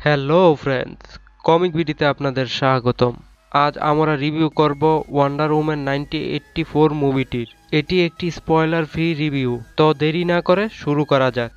Hello friends, comic ভিডিওতে আপনাদের স্বাগতম। আজ আমরা রিভিউ করব ওয়ান্ডার ওম্যান 1984 মুভিটির। এটি একটি স্পয়লার ফ্রি রিভিউ, তো দেরি না করে শুরু করা যাক।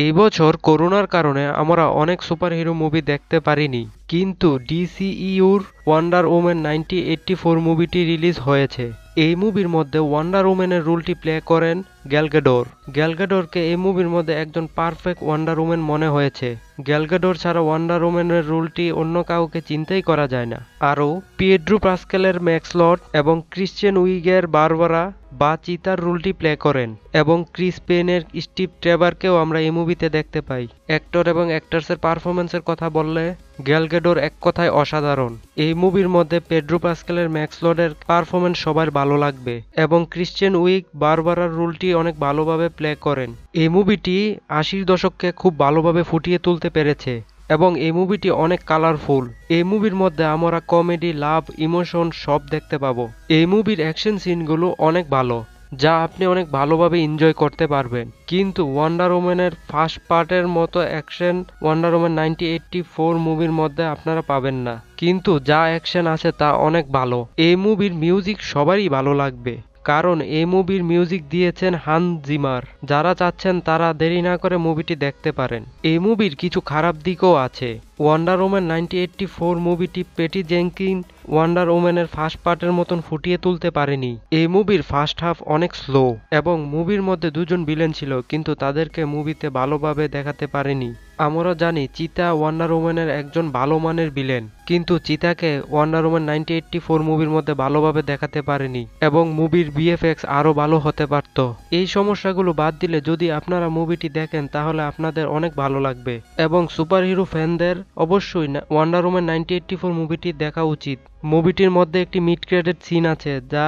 এই বছর করোনার কারণে আমরা অনেক সুপারহিরো মুভি দেখতে পারিনি, কিন্তু ডিসিইউর ওয়ান্ডার ওম্যান 1984 মুভিটি রিলিজ হয়েছে। এই মুভির মধ্যে ওয়ান্ডার ওম্যানের রোলটি প্লে করেন গ্যাল গ্যাডট। গ্যাল গ্যাডটকে এই মুভির মধ্যে একজন পারফেক্ট ওয়ান্ডার ওম্যান মনে হয়েছে। গ্যাল গ্যাডট ছাড়া ওয়ান্ডার ওম্যানের রোলটি অন্য কাউকে চিন্তাই করা যায় না। আরও পিয়েড্রো পাস্কেলের ম্যাক্স লর্ড এবং ক্রিশ্চিয়ান উইগের বারবারা বা চিতার রোলটি প্লে করেন, এবং ক্রিস পেনের স্টিভ ট্রেভারকেও আমরা এই মুভিতে দেখতে পাই। অ্যাক্টর এবং অ্যাক্ট্রেসের পারফরমেন্সের কথা বললে গ্যাল গ্যাডট এক কথায় অসাধারণ। এই মুভির মধ্যে পেড্রো পাস্কেলের ম্যাক্স লর্ডের পারফরমেন্স সবার ভালো লাগবে, এবং ক্রিশ্চিয়ান উইগ বারবারার রোলটি অনেক ভালোভাবে প্লে করেন। এই মুভিটি 80-র দশককে খুব ভালোভাবে ফুটিয়ে তুলতে পেরেছে, এবং এই মুভিটি অনেক কালারফুল। এই মুভির মধ্যে আমরা কমেডি, লাভ, ইমোশন সব দেখতে পাবো। এই মুভির অ্যাকশন সিনগুলো অনেক ভালো, যা আপনি অনেক ভালোভাবে এনজয় করতে পারবেন। কিন্তু ওয়ান্ডার ওম্যানের ফার্স্ট পার্টের মতো অ্যাকশন ওয়ান্ডার ওম্যান 1984 মুভির মধ্যে আপনারা পাবেন না, কিন্তু যা অ্যাকশন আছে তা অনেক ভালো। এই মুভির মিউজিক সবারই ভালো লাগবে, কারণ এই মুভির মিউজিক দিয়েছেন হান্স জিমার। যারা চাচ্ছেন তারা দেরি না করে মুভিটি দেখতে পারেন। এই মুভির কিছু খারাপ দিকও আছে। ওয়ান্ডার ওম্যান 1984 মুভিটি পেটি জেনকিন ওয়ান্ডার ওম্যানের ফার্স্ট পার্টের মতন ফুটিয়ে তুলতে পারেনি। এই মুভির ফার্স্ট হাফ অনেক স্লো, এবং মুভির মধ্যে দুজন ভিলেন ছিল, কিন্তু তাদেরকে মুভিতে ভালোভাবে দেখাতে পারেনি। আমরা জানি চিতা ওয়ান্ডার ওম্যানের একজন ভালো মানের ভিলেন, কিন্তু চিতাকে ওয়ান্ডার ওম্যান 1984 মুভির মধ্যে ভালোভাবে দেখাতে পারেনি, এবং মুভির ভিএফএক্স আরও ভালো হতে পারত। এই সমস্যাগুলো বাদ দিলে যদি আপনারা মুভিটি দেখেন তাহলে আপনাদের অনেক ভালো লাগবে, এবং সুপারহিরো ফ্যানদের অবশ্যই ওয়ান্ডার ওম্যান 1984 মুভিটি দেখা উচিত। মুভিটির মধ্যে একটি মিড ক্রেডিট সিন আছে যা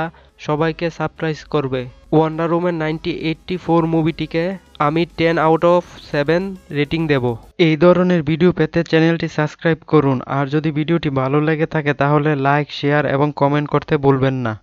সবাইকে সারপ্রাইজ করবে। ওয়ান্ডার ওম্যান 1984 মুভিটিকে আমি 10/7 রেটিং দেব। এই ধরনের ভিডিও পেতে চ্যানেলটি সাবস্ক্রাইব করুন, আর যদি ভিডিওটি ভালো লেগে থাকে তাহলে লাইক, শেয়ার এবং কমেন্ট করতে ভুলবেন না।